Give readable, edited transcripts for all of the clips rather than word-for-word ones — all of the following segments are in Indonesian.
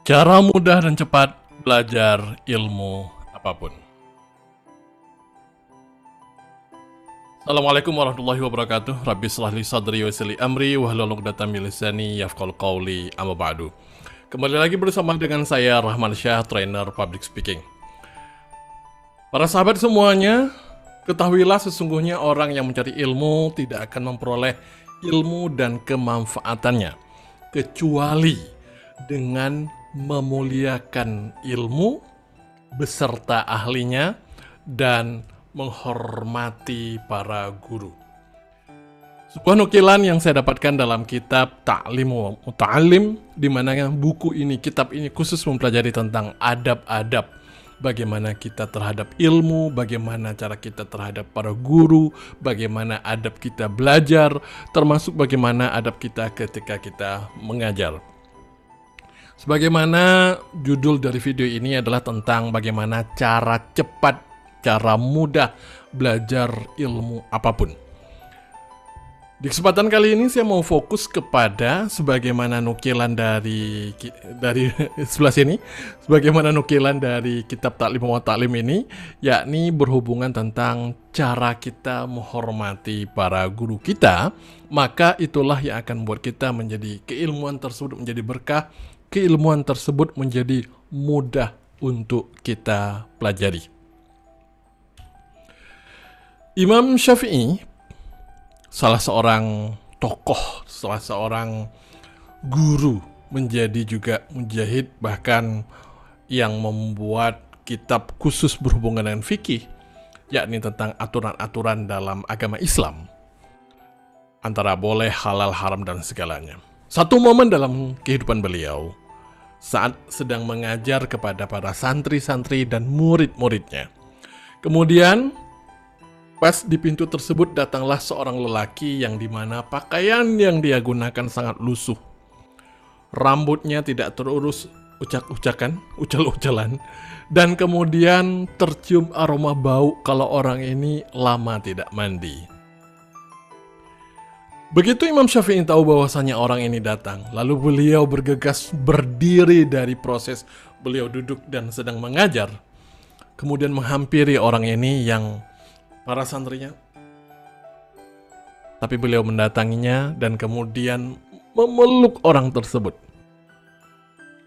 Cara mudah dan cepat belajar ilmu apapun. Assalamualaikum warahmatullahi wabarakatuh. Rabbi shrah li sadri wa yassir li amri wahlul 'uqdatam min lisani yafqahu qawli, amma ba'du. Kembali lagi bersama dengan saya Rahman Syah, trainer public speaking. Para sahabat semuanya, ketahuilah sesungguhnya orang yang mencari ilmu tidak akan memperoleh ilmu dan kemanfaatannya kecuali dengan memuliakan ilmu beserta ahlinya dan menghormati para guru. Sebuah nukilan yang saya dapatkan dalam kitab Ta'lim wa Muta'allim, di mana buku ini, kitab ini khusus mempelajari tentang adab-adab bagaimana kita terhadap ilmu, bagaimana cara kita terhadap para guru, bagaimana adab kita belajar, termasuk bagaimana adab kita ketika kita mengajar. Sebagaimana judul dari video ini adalah tentang bagaimana cara cepat, cara mudah belajar ilmu apapun. Di kesempatan kali ini saya mau fokus kepada sebagaimana nukilan dari sebelah sini, sebagaimana nukilan dari kitab Ta'lim wa Ta'lim ini, yakni berhubungan tentang cara kita menghormati para guru kita, maka itulah yang akan membuat kita menjadi keilmuan tersebut menjadi berkah, keilmuan tersebut menjadi mudah untuk kita pelajari. Imam Syafi'i, salah seorang tokoh, salah seorang guru, menjadi juga mujahid, bahkan yang membuat kitab khusus berhubungan dengan fikih, yakni tentang aturan-aturan dalam agama Islam, antara boleh, halal, haram, dan segalanya. Satu momen dalam kehidupan beliau saat sedang mengajar kepada para santri-santri dan murid-muridnya. Kemudian pas di pintu tersebut datanglah seorang lelaki yang dimana pakaian yang dia gunakan sangat lusuh. Rambutnya tidak terurus, ucal-ucalan, dan kemudian tercium aroma bau kalau orang ini lama tidak mandi. Begitu Imam Syafi'i tahu bahwasanya orang ini datang, lalu beliau bergegas berdiri dari proses beliau duduk dan sedang mengajar, kemudian menghampiri orang ini yang para santrinya. Tapi beliau mendatanginya dan kemudian memeluk orang tersebut.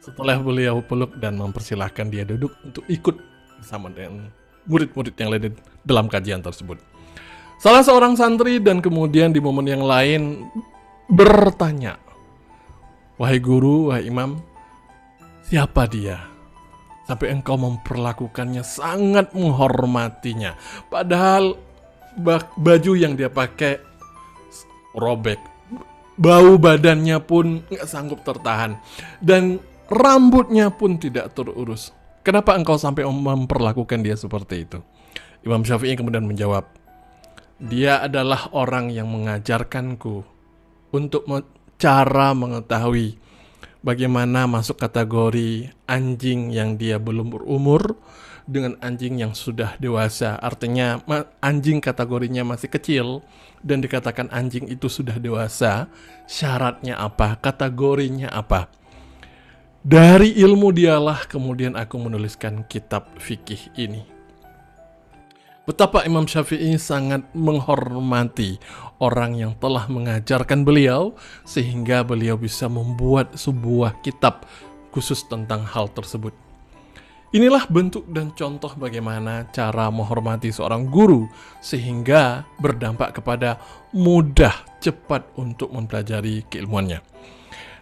Setelah beliau peluk dan mempersilahkan dia duduk untuk ikut bersama dengan murid-murid yang lain dalam kajian tersebut. Salah seorang santri dan kemudian di momen yang lain bertanya, "Wahai guru, wahai imam, siapa dia? Sampai engkau memperlakukannya sangat menghormatinya. Padahal baju yang dia pakai robek, bau badannya pun nggak sanggup tertahan, dan rambutnya pun tidak terurus. Kenapa engkau sampai memperlakukan dia seperti itu?" Imam Syafi'i kemudian menjawab, "Dia adalah orang yang mengajarkanku untuk cara mengetahui bagaimana masuk kategori anjing yang dia belum berumur dengan anjing yang sudah dewasa." Artinya anjing kategorinya masih kecil dan dikatakan anjing itu sudah dewasa. Syaratnya apa? Kategorinya apa? Dari ilmu dialah kemudian aku menuliskan kitab fikih ini. Betapa Imam Syafi'i sangat menghormati orang yang telah mengajarkan beliau, sehingga beliau bisa membuat sebuah kitab khusus tentang hal tersebut. Inilah bentuk dan contoh bagaimana cara menghormati seorang guru, sehingga berdampak kepada mudah, cepat untuk mempelajari keilmuannya.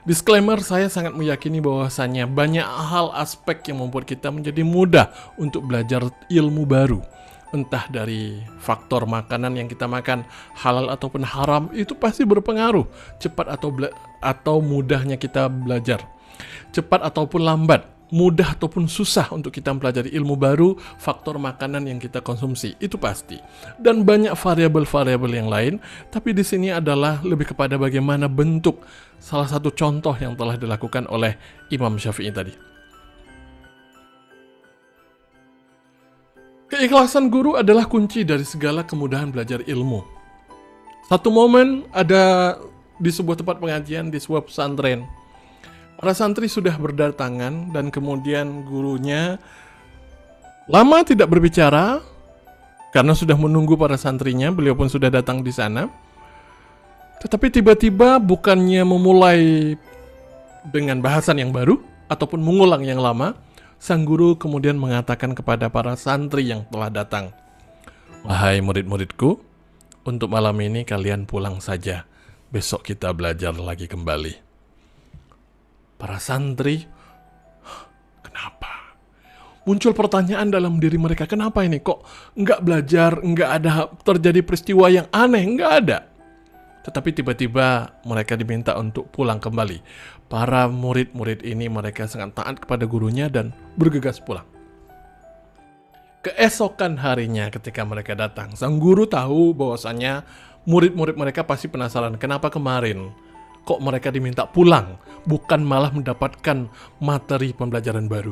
Disclaimer, saya sangat meyakini bahwasanya banyak hal aspek yang membuat kita menjadi mudah untuk belajar ilmu baru. Entah dari faktor makanan yang kita makan, halal ataupun haram, itu pasti berpengaruh cepat atau mudahnya kita belajar. Cepat ataupun lambat, mudah ataupun susah untuk kita mempelajari ilmu baru, faktor makanan yang kita konsumsi, itu pasti. Dan banyak variabel-variabel yang lain, tapi di sini adalah lebih kepada bagaimana bentuk salah satu contoh yang telah dilakukan oleh Imam Syafi'i tadi. Keikhlasan guru adalah kunci dari segala kemudahan belajar ilmu. Satu momen ada di sebuah tempat pengajian, di sebuah pesantren. Para santri sudah berdatangan dan kemudian gurunya lama tidak berbicara karena sudah menunggu para santrinya, beliau pun sudah datang di sana. Tetapi tiba-tiba bukannya memulai dengan bahasan yang baru ataupun mengulang yang lama, sang guru kemudian mengatakan kepada para santri yang telah datang, "Wahai murid-muridku, untuk malam ini kalian pulang saja. Besok kita belajar lagi kembali." Para santri, kenapa? Muncul pertanyaan dalam diri mereka, kenapa ini kok nggak belajar, nggak ada terjadi peristiwa yang aneh, nggak ada. Tetapi tiba-tiba mereka diminta untuk pulang kembali. Para murid-murid ini mereka sangat taat kepada gurunya dan bergegas pulang. Keesokan harinya ketika mereka datang, sang guru tahu bahwasannya murid-murid mereka pasti penasaran, kenapa kemarin kok mereka diminta pulang, bukan malah mendapatkan materi pembelajaran baru.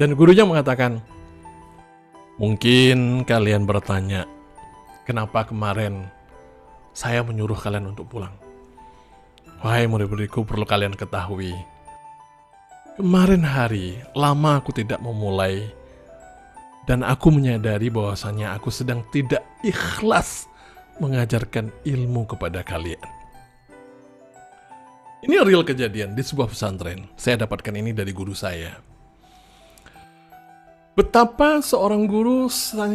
Dan gurunya mengatakan, mungkin kalian bertanya, kenapa kemarin saya menyuruh kalian untuk pulang? Wahai murid-muridku, perlu kalian ketahui, kemarin hari lama aku tidak memulai, dan aku menyadari bahwasannya aku sedang tidak ikhlas mengajarkan ilmu kepada kalian. Ini real kejadian di sebuah pesantren. Saya dapatkan ini dari guru saya. Betapa seorang guru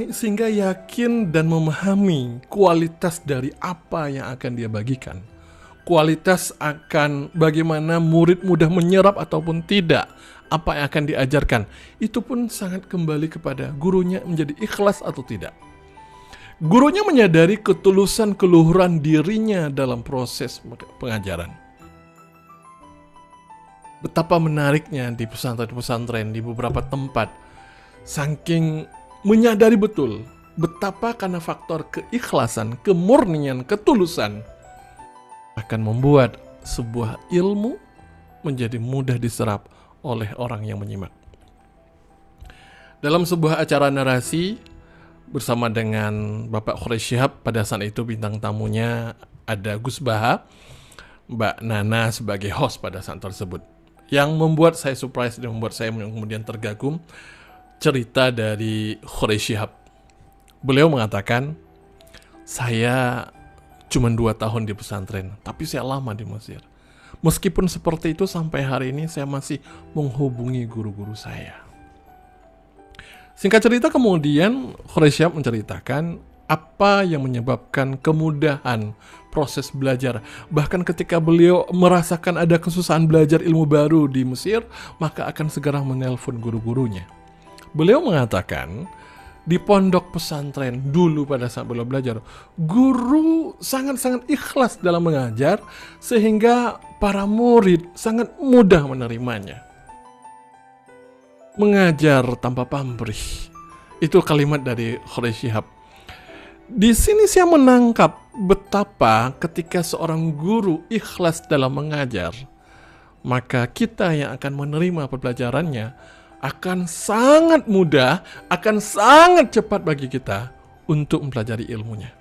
sehingga yakin dan memahami kualitas dari apa yang akan dia bagikan. Kualitas akan bagaimana murid mudah menyerap ataupun tidak apa yang akan diajarkan. Itu pun sangat kembali kepada gurunya menjadi ikhlas atau tidak. Gurunya menyadari ketulusan keluhuran dirinya dalam proses pengajaran. Betapa menariknya di pesantren-pesantren di beberapa tempat, saking menyadari betul betapa karena faktor keikhlasan, kemurnian, ketulusan akan membuat sebuah ilmu menjadi mudah diserap oleh orang yang menyimak. Dalam sebuah acara narasi bersama dengan Bapak Khurais Shihab, pada saat itu bintang tamunya ada Gus Baha, Mbak Nana sebagai host pada saat tersebut. Yang membuat saya surprise dan membuat saya kemudian tergagum cerita dari Khurais Shihab. Beliau mengatakan, saya cuma 2 tahun di pesantren, tapi saya lama di Mesir. Meskipun seperti itu, sampai hari ini saya masih menghubungi guru-guru saya. Singkat cerita, kemudian Khurais Shihab menceritakan apa yang menyebabkan kemudahan proses belajar. Bahkan ketika beliau merasakan ada kesusahan belajar ilmu baru di Mesir, maka akan segera menelpon guru-gurunya. Beliau mengatakan, di pondok pesantren dulu pada saat beliau belajar, guru sangat-sangat ikhlas dalam mengajar, sehingga para murid sangat mudah menerimanya. Mengajar tanpa pamrih, itu kalimat dari Khurais Shihab. Di sini saya menangkap betapa ketika seorang guru ikhlas dalam mengajar, maka kita yang akan menerima pembelajarannya akan sangat mudah, akan sangat cepat bagi kita untuk mempelajari ilmunya.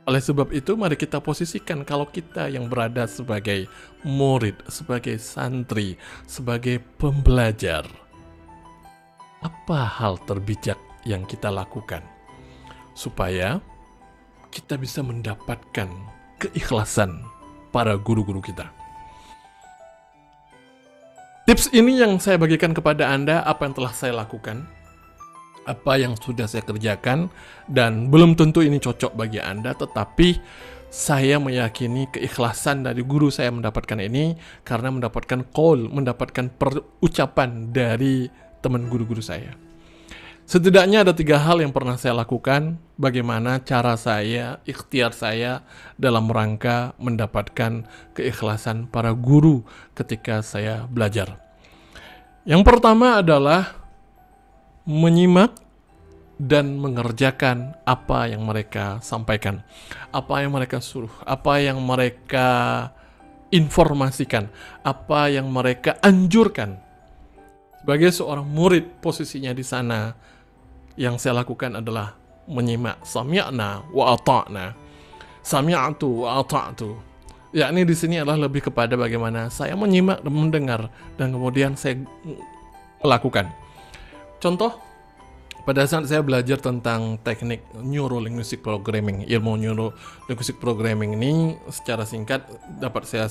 Oleh sebab itu, mari kita posisikan kalau kita yang berada sebagai murid, sebagai santri, sebagai pembelajar, apa hal terbijak yang kita lakukan supaya kita bisa mendapatkan keikhlasan para guru-guru kita. Tips ini yang saya bagikan kepada Anda, apa yang telah saya lakukan, apa yang sudah saya kerjakan, dan belum tentu ini cocok bagi Anda, tetapi saya meyakini keikhlasan dari guru saya mendapatkan ini karena mendapatkan qaul, mendapatkan perucapan dari teman guru-guru saya. Setidaknya ada 3 hal yang pernah saya lakukan, bagaimana cara saya, ikhtiar saya dalam rangka mendapatkan keikhlasan para guru ketika saya belajar. Yang pertama adalah menyimak dan mengerjakan apa yang mereka sampaikan, apa yang mereka suruh, apa yang mereka informasikan, apa yang mereka anjurkan. Sebagai seorang murid, posisinya di sana, yang saya lakukan adalah menyimak. Sami'na wa ata'na. Sami'atu wa ata'tu. Yakni di sini adalah lebih kepada bagaimana saya menyimak dan mendengar dan kemudian saya melakukan. Contoh, pada saat saya belajar tentang teknik Neuro-Linguistic Programming, ilmu Neuro-Linguistic Programming ini secara singkat dapat saya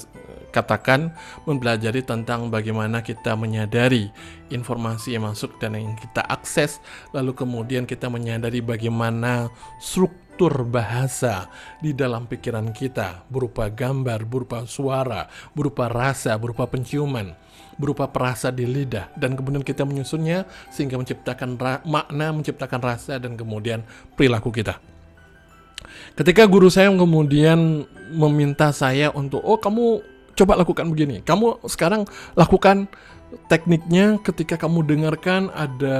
katakan mempelajari tentang bagaimana kita menyadari informasi yang masuk dan yang kita akses, lalu kemudian kita menyadari bagaimana struktur bahasa di dalam pikiran kita berupa gambar, berupa suara, berupa rasa, berupa penciuman, berupa perasa di lidah, dan kemudian kita menyusunnya sehingga menciptakan makna, menciptakan rasa, dan kemudian perilaku kita. Ketika guru saya kemudian meminta saya untuk, oh kamu coba lakukan begini, kamu sekarang lakukan tekniknya ketika kamu dengarkan ada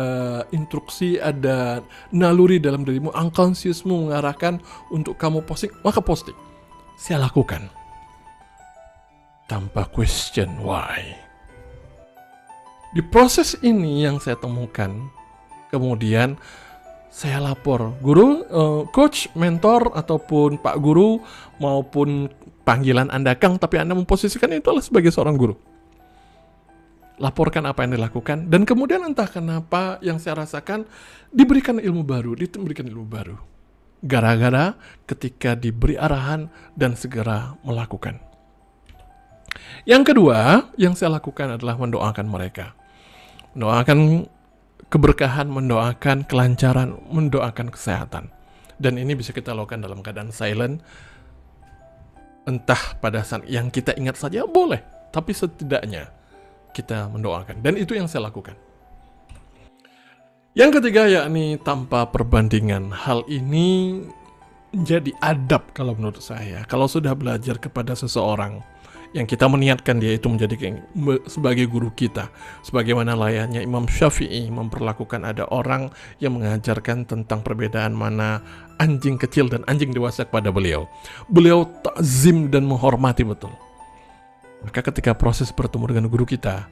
instruksi, ada naluri dalam dirimu, unconsciousmu mengarahkan untuk kamu posting, maka posting. Saya lakukan tanpa question why. Di proses ini yang saya temukan, kemudian saya lapor guru, coach, mentor, ataupun pak guru, maupun panggilan Anda Kang, tapi Anda memposisikan itu adalah sebagai seorang guru. Laporkan apa yang dilakukan, dan kemudian entah kenapa yang saya rasakan diberikan ilmu baru, gara-gara ketika diberi arahan dan segera melakukan. Yang kedua yang saya lakukan adalah mendoakan mereka. Mendoakan keberkahan, mendoakan kelancaran, mendoakan kesehatan. Dan ini bisa kita lakukan dalam keadaan silent. Entah pada saat yang kita ingat saja boleh, tapi setidaknya kita mendoakan. Dan itu yang saya lakukan. Yang ketiga yakni tanpa perbandingan. Hal ini menjadi adab kalau menurut saya. Kalau sudah belajar kepada seseorang yang kita meniatkan dia itu menjadi sebagai guru kita, sebagaimana layaknya Imam Syafi'i memperlakukan ada orang yang mengajarkan tentang perbedaan mana anjing kecil dan anjing dewasa kepada beliau. Beliau takzim dan menghormati betul. Maka ketika proses bertemu dengan guru kita,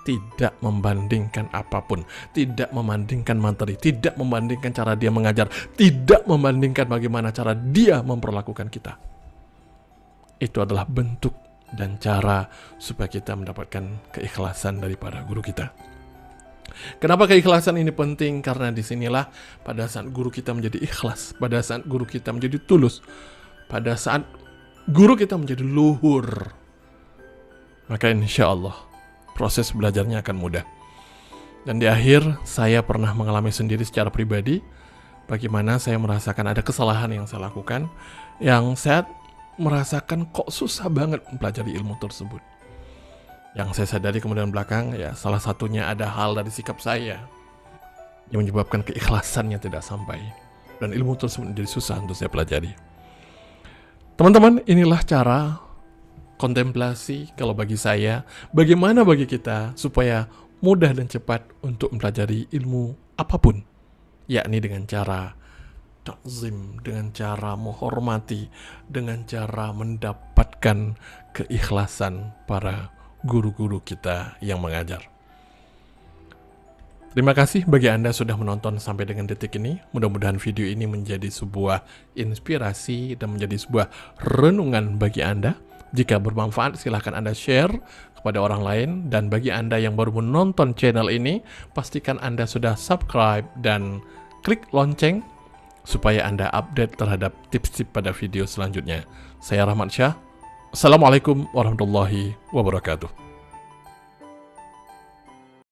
tidak membandingkan apapun, tidak membandingkan materi, tidak membandingkan cara dia mengajar, tidak membandingkan bagaimana cara dia memperlakukan kita. Itu adalah bentuk dan cara supaya kita mendapatkan keikhlasan daripada guru kita. Kenapa keikhlasan ini penting? Karena disinilah pada saat guru kita menjadi ikhlas, pada saat guru kita menjadi tulus, pada saat guru kita menjadi luhur, maka insya Allah proses belajarnya akan mudah. Dan di akhir saya pernah mengalami sendiri secara pribadi bagaimana saya merasakan ada kesalahan yang saya lakukan, yang saya merasakan kok susah banget mempelajari ilmu tersebut. Yang saya sadari kemudian belakang, ya salah satunya ada hal dari sikap saya yang menyebabkan keikhlasannya tidak sampai, dan ilmu tersebut menjadi susah untuk saya pelajari. Teman-teman, inilah cara kontemplasi kalau bagi saya, bagaimana bagi kita supaya mudah dan cepat untuk mempelajari ilmu apapun, yakni dengan cara takzim, dengan cara menghormati, dengan cara mendapatkan keikhlasan para guru-guru kita yang mengajar. Terima kasih bagi Anda sudah menonton sampai dengan detik ini. Mudah-mudahan video ini menjadi sebuah inspirasi dan menjadi sebuah renungan bagi Anda. Jika bermanfaat, silahkan Anda share kepada orang lain. Dan bagi Anda yang baru menonton channel ini, pastikan Anda sudah subscribe dan klik lonceng supaya Anda update terhadap tips-tips pada video selanjutnya. Saya Rahmat Syah. Assalamualaikum warahmatullahi wabarakatuh.